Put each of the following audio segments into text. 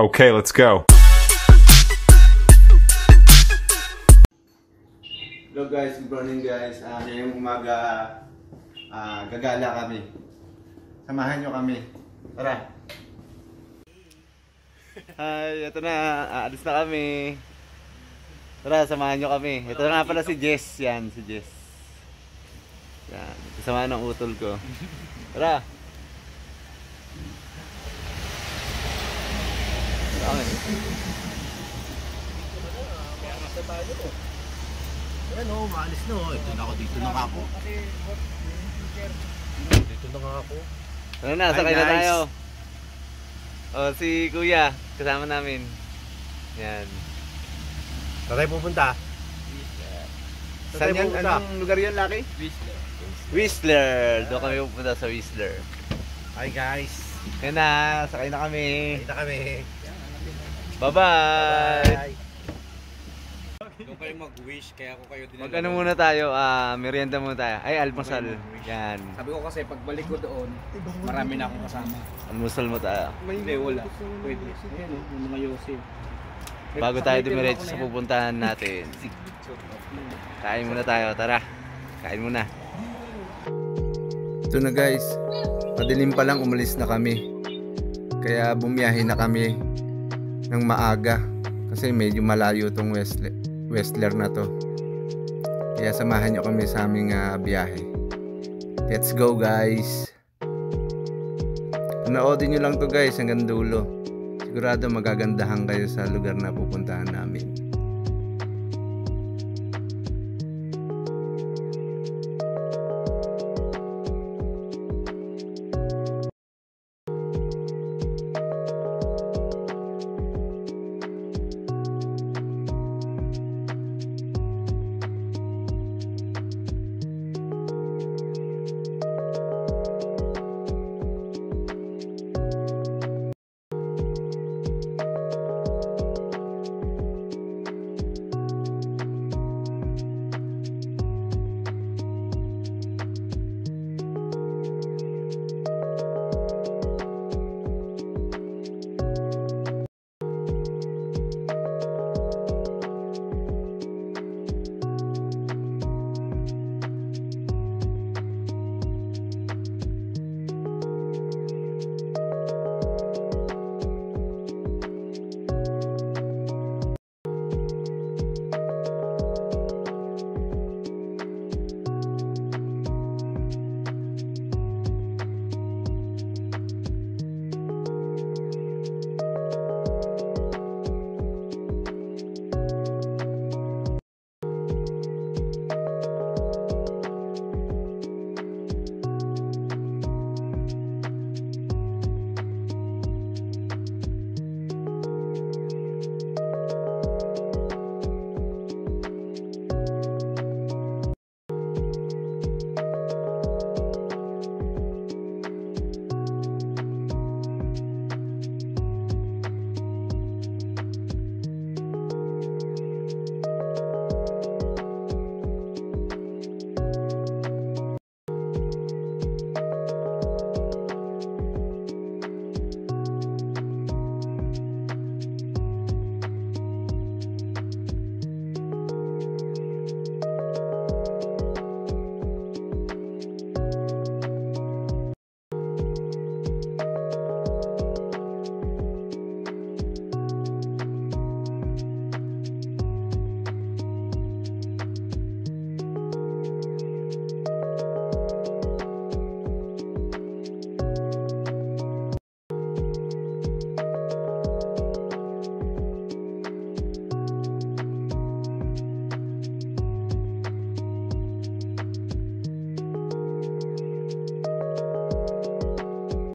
Okay, let's go. Hello guys, good morning guys. Ngayong umaga gagala kami. Samahan nyo kami. Tara. Hi, ito na. Aalis na kami. Tara, samahan nyo kami. Ito na nga pala si Jess. Yan, si Jess. Yan, kasama ng utol ko. Tara. Ayan o, maalis na o. Ito na ako, dito na ako. Dito na ako. Ano na, sakay na tayo. O, si Kuya, kasama namin. Yan. Saan tayo pupunta? Saan yan? Anong lugar yan, Lucky? Whistler. Whistler. Doon kami pupunta sa Whistler. Hi guys. Yan na, sakay na kami. Kita kami. Bye-bye! Doon kayo mag-wish, kaya ako kayo dinala. Mag-ano muna tayo, merienda muna tayo. Ay, almusal. Yan. Sabi ko kasi, pagbalik ko doon, marami na akong kasama. Almusal mo tayo. Hindi, wala. Pwede. Ayan o, yung mga Yosef. Bago tayo dumiretso sa pupuntahan natin. Kain muna tayo, tara. Kain muna. Ito na guys. Madilim pa lang umalis na kami. Kaya bumiyahe na kami ng maaga. Kasi medyo malayo tong Whistler na to. Kaya samahan nyo kami sa aming biyahe. Let's go guys. Panoodin nyo lang to guys hanggang dulo. Sigurado magagandahan kayo sa lugar na pupuntahan namin.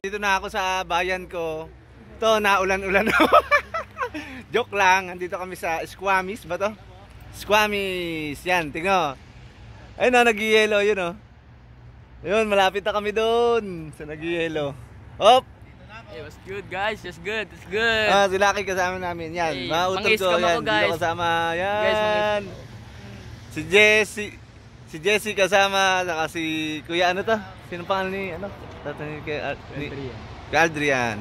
Dito na ako sa bayan ko. Ito, naulan-ulan. Joke lang, andito kami sa Squamish ba to? Squamish, yan, tingnan. Ayun o, nag-yellow, yun o. Yun, malapit na kami doon sa nag-yellow. Hop! Hey, what's good guys? It's good, it's good. Si Lucky kasama namin, yan. Hey, Mga utol ko, ako, yan. guys. Dito kasama, yan. Guys, Si Jessie kasama, saka si Kuya, ano to? Sino pangalan ni, ano? Tatay ni Aldrian.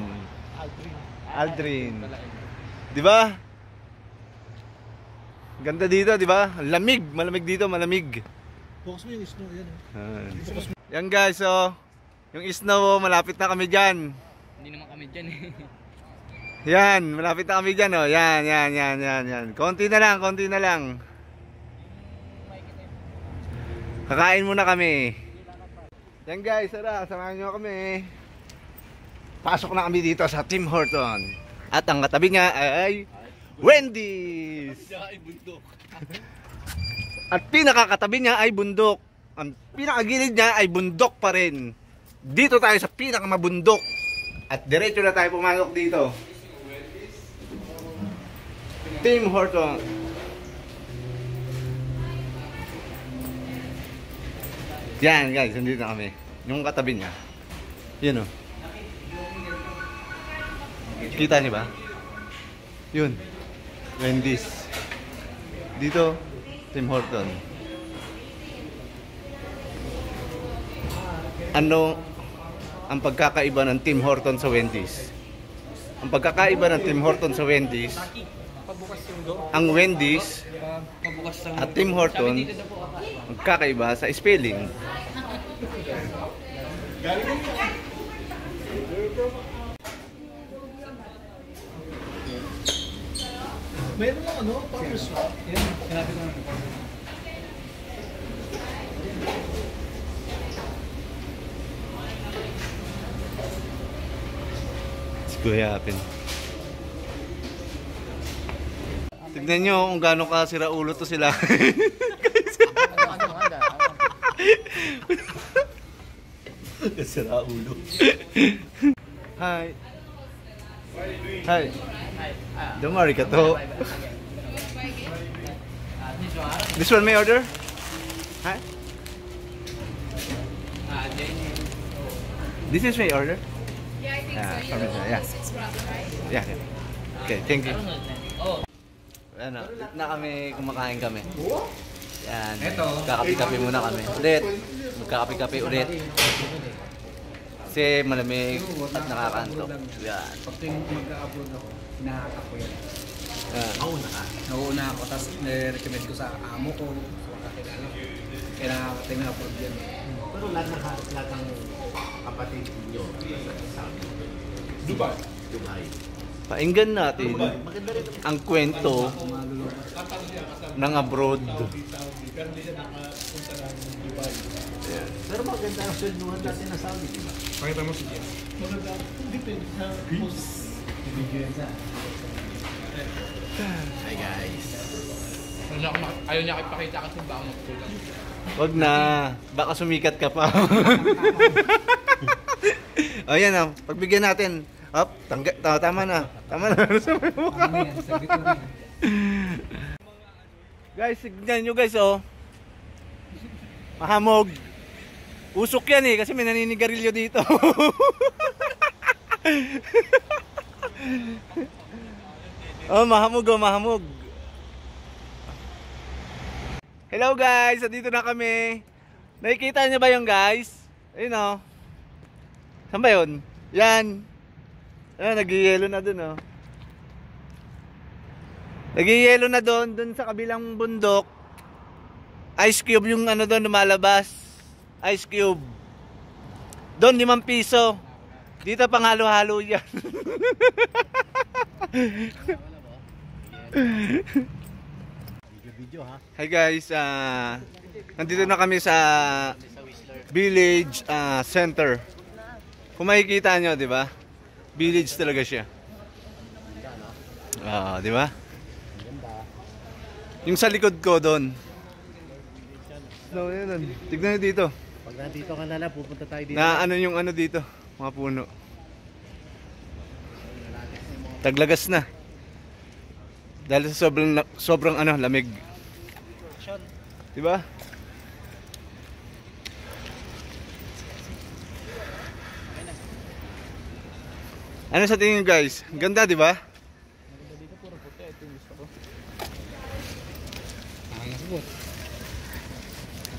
Aldrin. Di ba? Ganda dito, di ba? Lamig, malamig dito, malamig. Focus mo yung snow, yan. Yan guys, so yung snow, malapit na kami diyan. Hindi naman kami dyan eh. Yan, malapit na kami diyan, oh. Yan. Konti na lang. Kakain muna kami. Yan guys, tara, samahan nyo kami. Pasok na kami dito sa Tim Horton. At ang katabi niya ay Wendy's. At pinakakatabi niya ay bundok. Ang pinakagilid niya ay bundok pa rin. Dito tayo sa pinakamabundok. At diretso na tayo pumasok dito. Tim Horton. Yan guys, nandito na kami. Yung katabi niya. Yun oh. Kita niyo ba? Yun. Wendy's. Dito, Tim Horton. Ano ang pagkakaiba ng Tim Horton sa Wendy's? Ang pagkakaiba ng Tim Horton sa Wendy's, ang Wendy's at Tim Horton magkakaiba sa spelling. Meron lang ano, Pampers Swap. Yan, sinabi ko naman. Let's go yapin. Tignan nyo kung gaano ka sira ulo to sila. Sira ulo. Hi. Hi. Dumari ka to. This one may order? Hi. This is my order? Yeah, I think Yeah, so. You from know, there, yeah. 6 wraps, right? Yeah. Okay, thank you. Ano, na kami, kumakain kami. Yan. Magkakape-kape muna kami. Ulit. Magkakape-kape ulit. Kasi malamig at nakakantok. Yan. Pag tuwing mag-upload ako, hinahakap ko yan. Nauna Ako, tapos nire-recommend ko sa amo ko, sa mga kakilala ko. Kaya nakakating na-upload yan. Pero lahat ng kapatid niyo sa Dubai. Painggan natin ang kwento ng abroad. Pero maganda ang sunduhan natin na Saudi, di ba? Pakita mo si Jen. Maganda. Depende sa Hi guys. Ayaw niya ipakita kasi ba ako mag-pull. Wag na, baka sumikat ka pa. Ayan na, pagbigyan natin. Up, tama na. Tama na. Guys, tignan nyo guys oh. Mahamog. Usok yan eh, kasi may naninigarilyo dito. Oh, mahamog oh, mahamog. Hello guys, dito na kami. Nakikita niyo ba yung guys? Ayun oh. Saan ba yun? Yan. Ayan, nag-yelo na dun oh. Nag-yelo na dun sa kabilang bundok. Ice cube yung ano doon lumalabas. Ice cube. Doon 5 piso. Dito pang halo-halo yan. Video ha. Hi guys, nandito na kami sa Village Center. Kung makikita nyo, di ba? Village talaga siya. Di ba? Yung sa likod ko doon. No, yun. Tignan nyo dito. Pag nandito ka na lang, pupunta tayo dito. Na ano yung ano dito, mga puno. Taglagas na. Dahil sa sobrang ano, lamig. Di ba? Ano sa tingin nyo guys? Ganda, di ba?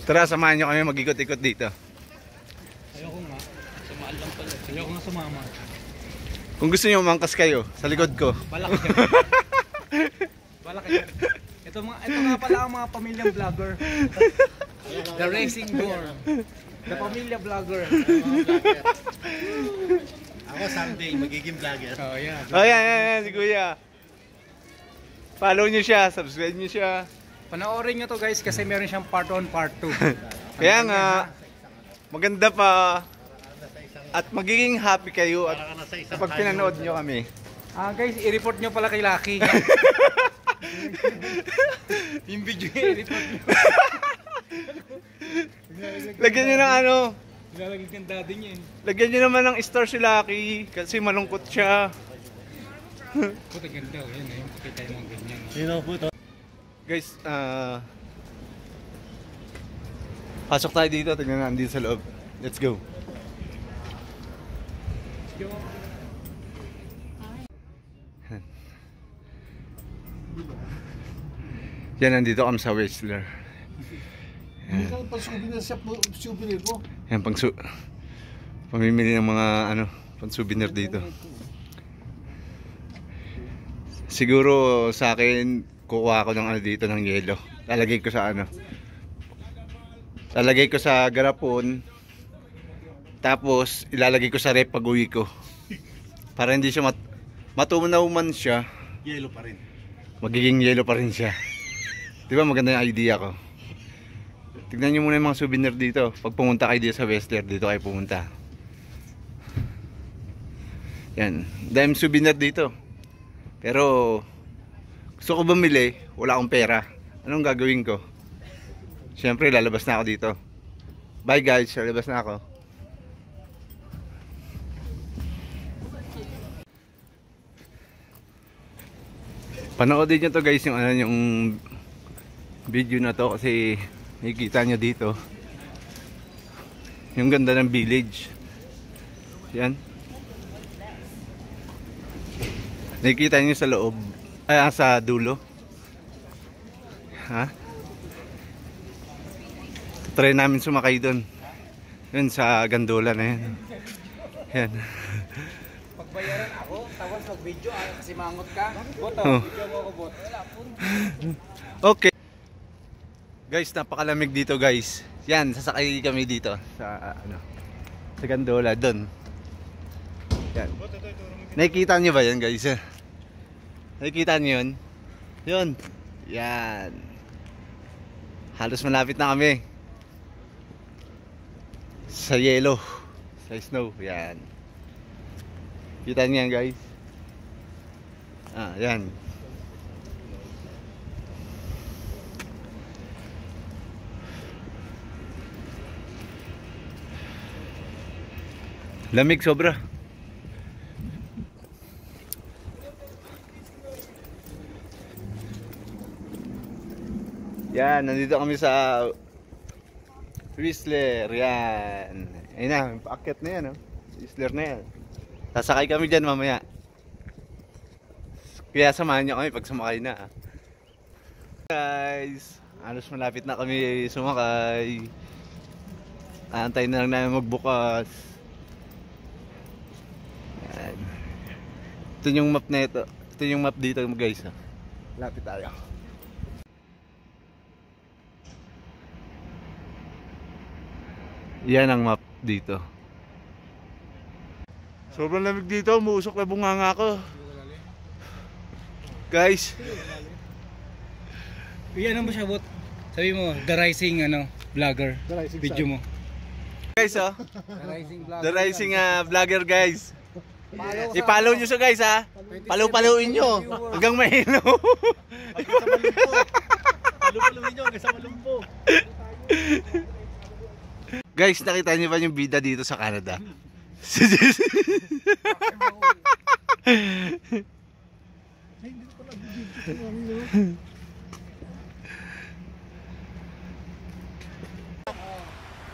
Tara, samahan nyo kami mag-ikot-ikot dito. Ayoko nga. Sumaan lang pala. Ayoko nga sumama. Kung gusto niyo umangkas kayo, sa likod ko. Balak yan. Balak yan. Ito nga pala ang mga pamilyang vlogger. The Racing Door. The Pamilya Vlogger. Ako someday magiging vlogger. Oh, yeah. Oh, yan, si Kuya. Follow niyo siya, subscribe niyo siya. Panoorin nyo to guys kasi meron siyang part 1, part 2. Kaya nga, maganda pa. At magiging happy kayo at kapag pinanood nyo kami. Guys, i-report nyo pala kay Lucky. Yung video niya, i-report nyo. Lagyan nyo ng ano, Nilalagay kang daddy niya eh. lagyan nyo naman ng star si Lucky kasi malungkot siya. Puta ganda, yun yung pakita yung mga ganyan. Sino po to? Guys, pasok tayo dito, tignan natin dito sa loob. Let's go. Yan, nandito kami sa Whistler. Ikaw pa souvenir shop mo, souvenir ko. Yan, pamimili ng mga ano, pang souvenir dito. Siguro sa akin, kukuha ako ng ano dito ng yelo. Lalagay ko sa ano. Lalagay ko sa garapon. Tapos ilalagay ko sa rep pag uwi ko. Para hindi siya matunaw man siya, Yellow pa rin. magiging yelo pa rin siya. Di ba maganda yung idea ko? Tignan nyo muna yung mga souvenir dito. Pag pumunta kayo dito sa Whistler, dito kayo pumunta. Yan, dahil souvenir dito. Pero gusto ko bumili, wala akong pera. Anong gagawin ko? Siyempre lalabas na ako dito. Bye guys, lalabas na ako. Panoodin nyo to guys, yung ano, yung video na to kasi nakikita nyo dito yung ganda ng village. Yan, nakikita nyo sa loob, sa dulo. Ha? Try namin sumakay doon. Yun sa gandola na yan. Yan. Pagbayaran ako, tapos mag-video kasi mangot ka. Boto, Oh. video mo ako bot. Wala po. Okay. Guys, napakalamig dito guys. Yan, sasakay kami dito sa ano, sa gandola doon. Yan. Nakikita niyo ba yan guys? Nakikita niyo yun? Yun. Yan. Halos malapit na kami sa yelo, sa snow. Yan. Kita niyo yan guys. Yan. Lamig sobra. Yan, nandito kami sa Whistler. Yan. Ayun na, paakyat na yan, oh. Whistler na yan. Sasakay kami dyan mamaya. Kaya samahan nyo kami pag sumakay na. Guys, halos malapit na kami sumakay. Aantayin na lang namin magbukas. Yan. Ito yung map na ito. Ito yung map dito guys. Lapit tayo. Yan ang map dito. Sobrang lamig dito, umuusok na bunganga ko. Guys, Ano mo siya bot? Sabi mo, The Rising vlogger. Video mo. guys oh. The Rising vlogger. The Rising vlogger guys. I-follow nyo siya guys ha. Follow-followin nyo hanggang mahilo. Palupaluin nyo hanggang sa malumpo. Guys, nakita niyo ba yung bida dito sa Canada?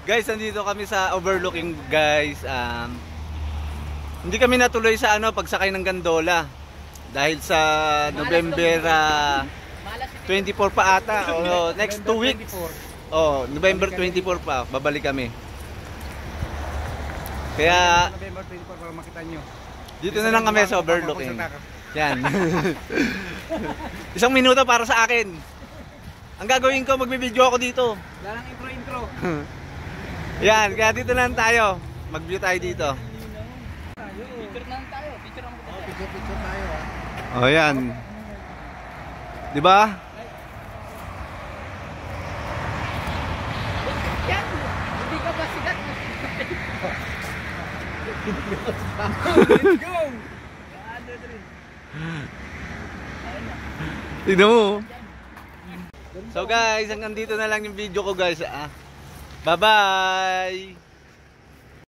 Guys, nandito kami sa overlooking guys. Hindi kami natuloy sa pagsakay ng gondola dahil sa November 24 pa ata o next 2 weeks. Oh, November 24 pa babalik kami. Kaya November 24 para makita nyo. Dito na lang kami sa overlooking. Yan. 1 minuto para sa akin. Ang gagawin ko, magbibideo ako dito. Wala nang intro. Yan, kaya dito lang tayo. Mag-view tayo dito. Picture na lang tayo. Picture ang Oh, picture tayo ah. Oh, yan. 'Di ba? Yan! Hindi ka ba sigat? Let's go! Tignan mo. So guys, hanggang dito na lang yung video ko guys. Bye-bye!